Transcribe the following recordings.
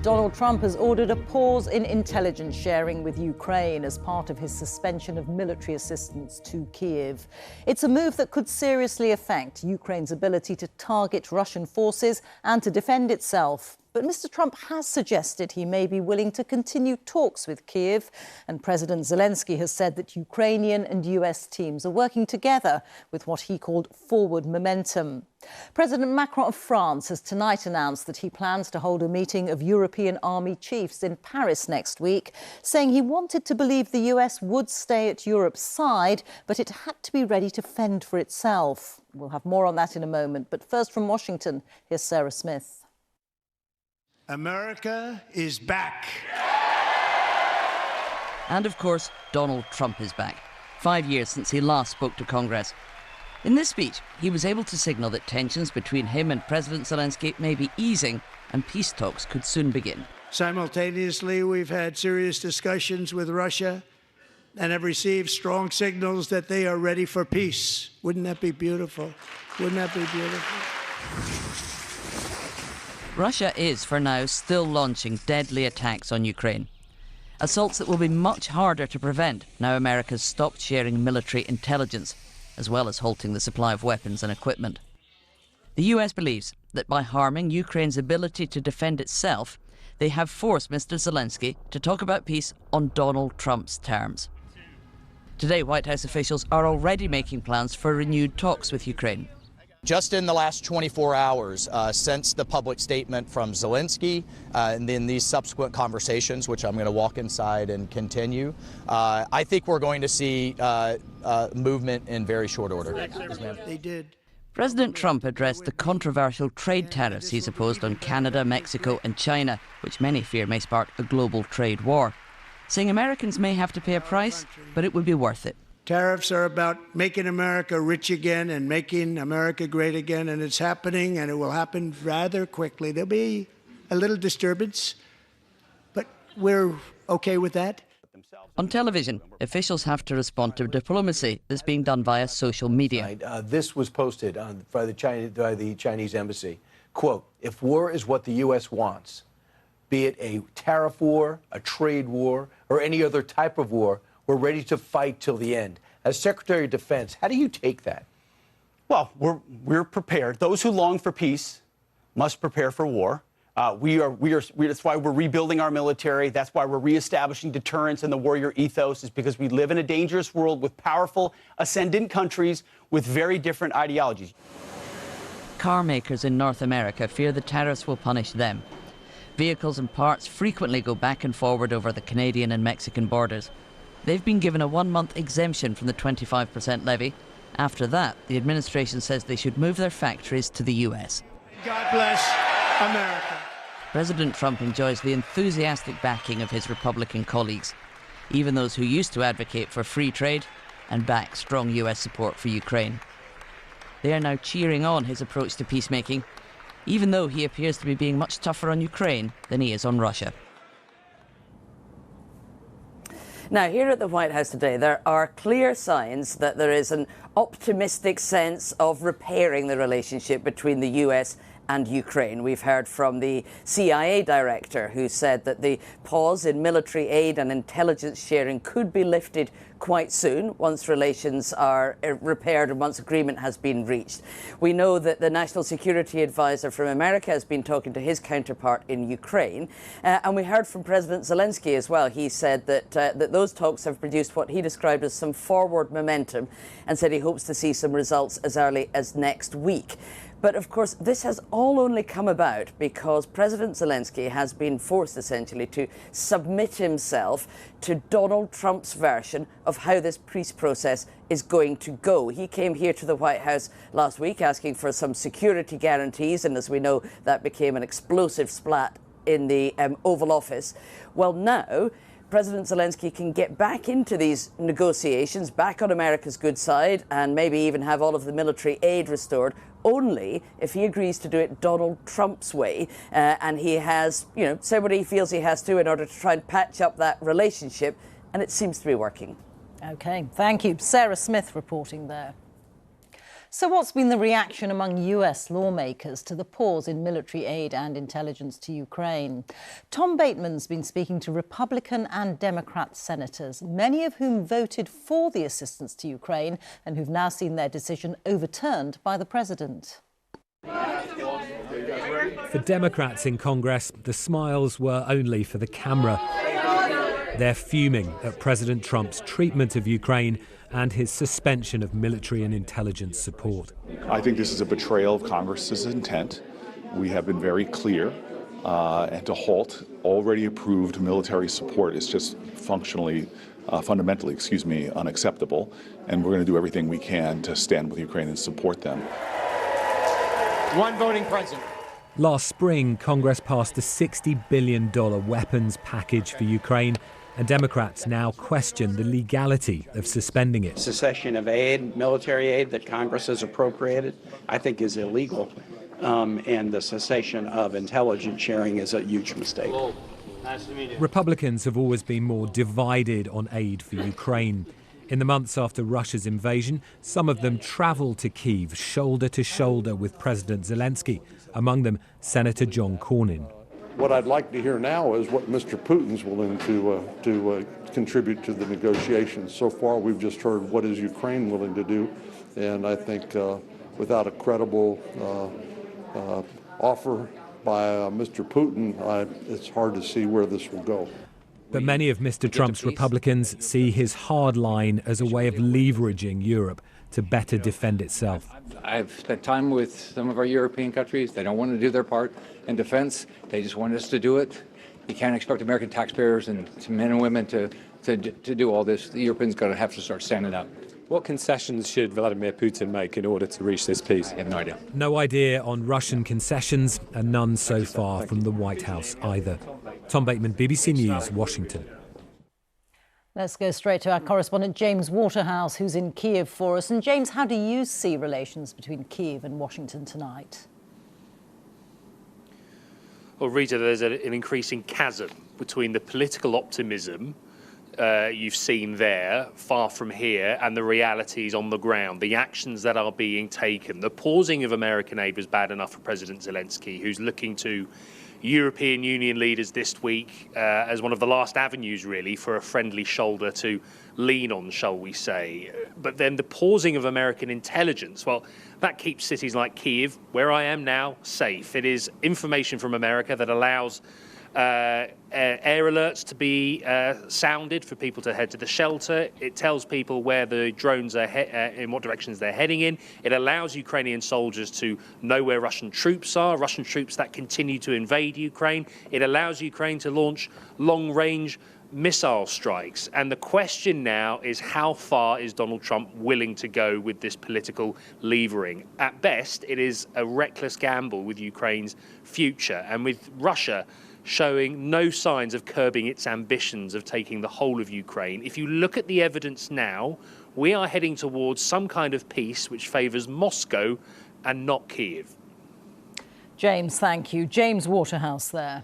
Donald Trump has ordered a pause in intelligence sharing with Ukraine as part of his suspension of military assistance to Kyiv. It's a move that could seriously affect Ukraine's ability to target Russian forces and to defend itself. But Mr. Trump has suggested he may be willing to continue talks with Kyiv, and President Zelensky has said that Ukrainian and US teams are working together with what he called forward momentum. President Macron of France has tonight announced that he plans to hold a meeting of European army chiefs in Paris next week, saying he wanted to believe the US would stay at Europe's side, but it had to be ready to fend for itself. We'll have more on that in a moment, but first from Washington, here's Sarah Smith. America is back. And of course, Donald Trump is back, 5 years since he last spoke to Congress. In this speech, he was able to signal that tensions between him and President Zelensky may be easing and peace talks could soon begin. Simultaneously, we've had serious discussions with Russia and have received strong signals that they are ready for peace. Wouldn't that be beautiful? Wouldn't that be beautiful? Russia is, for now, still launching deadly attacks on Ukraine. Assaults that will be much harder to prevent now America's stopped sharing military intelligence, as well as halting the supply of weapons and equipment. The US believes that by harming Ukraine's ability to defend itself, they have forced Mr. Zelensky to talk about peace on Donald Trump's terms. Today, White House officials are already making plans for renewed talks with Ukraine. Just in the last 24 hours, since the public statement from Zelensky, and then these subsequent conversations, which I'm going to walk inside and continue, I think we're going to see movement in very short order. They did. President Trump addressed the controversial trade tariffs he's imposed on Canada, Mexico and China, which many fear may spark a global trade war, saying Americans may have to pay a price, but it would be worth it. Tariffs are about making America rich again and making America great again, and it's happening, and it will happen rather quickly. There'll be a little disturbance, but we're okay with that. On television, officials have to respond to diplomacy that's being done via social media. This was posted by the Chinese embassy. Quote, "If war is what the U.S. wants, be it a tariff war, a trade war, or any other type of war, we're ready to fight till the end." As Secretary of Defense, how do you take that? Well, we're prepared. Those who long for peace must prepare for war. That's why we're rebuilding our military. That's why we're reestablishing deterrence and the warrior ethos, is because we live in a dangerous world with powerful, ascendant countries with very different ideologies. Car makers in North America fear the tariffs will punish them. Vehicles and parts frequently go back and forward over the Canadian and Mexican borders. They've been given a 1-month exemption from the 25% levy. After that, the administration says they should move their factories to the US. God bless America. President Trump enjoys the enthusiastic backing of his Republican colleagues, even those who used to advocate for free trade and back strong US support for Ukraine. They are now cheering on his approach to peacemaking, even though he appears to be being much tougher on Ukraine than he is on Russia. Now, here at the White House today, there are clear signs that there is an optimistic sense of repairing the relationship between the US and Ukraine. We've heard from the CIA director, who said that the pause in military aid and intelligence sharing could be lifted quite soon once relations are repaired and once agreement has been reached. We know that the National Security Advisor from America has been talking to his counterpart in Ukraine. And we heard from President Zelensky as well. He said that those talks have produced what he described as some forward momentum, and said he hopes to see some results as early as next week. But of course, this has all only come about because President Zelensky has been forced essentially to submit himself to Donald Trump's version of how this peace process is going to go. He came here to the White House last week asking for some security guarantees, and as we know, that became an explosive splat in the Oval Office. Well, now President Zelensky can get back into these negotiations, back on America's good side, and maybe even have all of the military aid restored, only if he agrees to do it Donald Trump's way. And he has, said what he feels he has to in order to try and patch up that relationship. And it seems to be working. OK, thank you. Sarah Smith reporting there. So what's been the reaction among US lawmakers to the pause in military aid and intelligence to Ukraine? Tom Bateman's been speaking to Republican and Democrat senators, many of whom voted for the assistance to Ukraine and who've now seen their decision overturned by the president. For Democrats in Congress, the smiles were only for the camera. They're fuming at President Trump's treatment of Ukraine and his suspension of military and intelligence support. I think this is a betrayal of Congress's intent. We have been very clear, and to halt already approved military support is just fundamentally, unacceptable. And we're going to do everything we can to stand with Ukraine and support them. One voting president. Last spring, Congress passed a $60 billion weapons package for Ukraine, and Democrats now question the legality of suspending it. Cessation of aid, military aid that Congress has appropriated, I think is illegal, and the cessation of intelligence sharing is a huge mistake. Republicans have always been more divided on aid for Ukraine. In the months after Russia's invasion, some of them travelled to Kyiv shoulder to shoulder with President Zelensky, among them Senator John Cornyn. What I'd like to hear now is what Mr. Putin's willing to contribute to the negotiations. So far, we've just heard what is Ukraine willing to do, and I think without a credible offer by Mr. Putin, it's hard to see where this will go. But many of Mr. Trump's Republicans see his hard line as a way of leveraging Europe to better defend itself. I've spent time with some of our European countries. They don't want to do their part in defense. They just want us to do it. You can't expect American taxpayers and men and women to do all this. The Europeans are going to have to start standing up. What concessions should Vladimir Putin make in order to reach this peace? I have no idea. No idea on Russian concessions, and none so far from the White House either. Tom Bateman, BBC News, Washington. Let's go straight to our correspondent James Waterhouse, who's in Kyiv for us. And James, how do you see relations between Kyiv and Washington tonight? Well, Rita, there's an increasing chasm between the political optimism you've seen there, far from here, and the realities on the ground, the actions that are being taken. The pausing of American aid was bad enough for President Zelensky, who's looking to European Union leaders this week as one of the last avenues, really, for a friendly shoulder to lean on, shall we say. But then the pausing of American intelligence, well, that keeps cities like Kyiv, where I am now, safe. It is information from America that allows air alerts to be sounded for people to head to the shelter. It tells people where the drones are, in what directions they're heading in. It allows Ukrainian soldiers to know where Russian troops are, Russian troops that continue to invade Ukraine. It allows Ukraine to launch long-range missile strikes. And the question now is, how far is Donald Trump willing to go with this political levering? At best, it is a reckless gamble with Ukraine's future, and with Russia showing no signs of curbing its ambitions of taking the whole of Ukraine. If you look at the evidence now, we are heading towards some kind of peace which favours Moscow and not Kyiv. James, thank you. James Waterhouse there.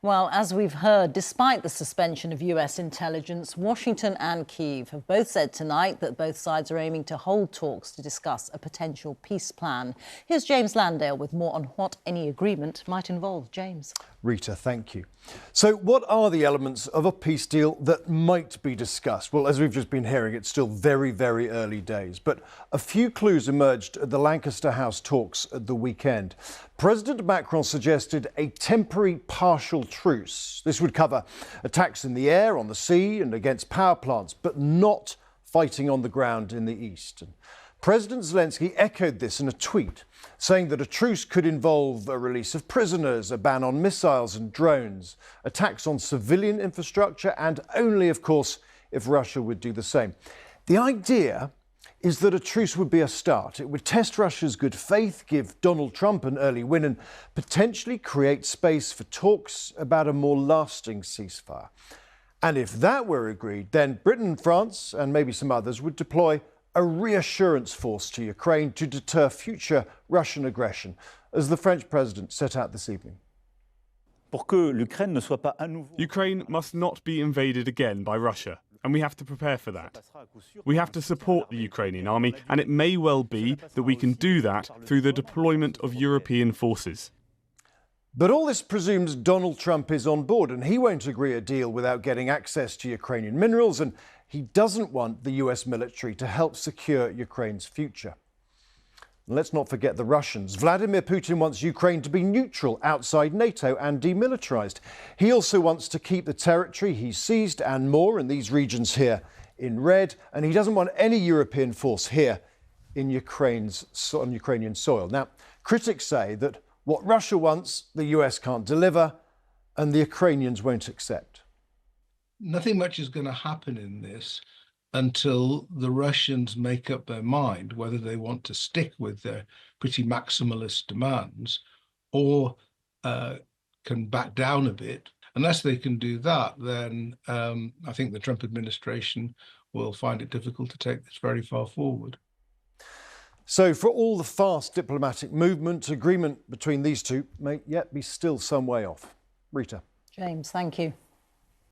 Well, as we've heard, despite the suspension of US intelligence, Washington and Kyiv have both said tonight that both sides are aiming to hold talks to discuss a potential peace plan. Here's James Landale with more on what any agreement might involve. James. Rita, thank you. So what are the elements of a peace deal that might be discussed? Well, as we've just been hearing, it's still very, very early days. But a few clues emerged at the Lancaster House talks at the weekend. President Macron suggested a temporary partial truce. This would cover attacks in the air, on the sea and against power plants, but not fighting on the ground in the east. And President Zelensky echoed this in a tweet, saying that a truce could involve a release of prisoners, a ban on missiles and drones, attacks on civilian infrastructure, and only, of course, if Russia would do the same. The idea is that a truce would be a start. It would test Russia's good faith, give Donald Trump an early win, and potentially create space for talks about a more lasting ceasefire. And if that were agreed, then Britain, France, and maybe some others would deploy a reassurance force to Ukraine to deter future Russian aggression, as the French president set out this evening. Ukraine must not be invaded again by Russia. and we have to prepare for that. We have to support the Ukrainian army, and it may well be that we can do that through the deployment of European forces. But all this presumes Donald Trump is on board, and he won't agree a deal without getting access to Ukrainian minerals, and he doesn't want the US military to help secure Ukraine's future. And let's not forget the Russians. Vladimir Putin wants Ukraine to be neutral outside NATO and demilitarized. He also wants to keep the territory he seized and more in these regions here in red, and he doesn't want any European force here in on Ukrainian soil. Now, critics say that what Russia wants, the US can't deliver, and the Ukrainians won't accept. Nothing much is going to happen in this until the Russians make up their mind whether they want to stick with their pretty maximalist demands or can back down a bit. Unless they can do that, then I think the Trump administration will find it difficult to take this very far forward. So for all the fast diplomatic movement, agreement between these two may yet be still some way off. Rita. James, thank you.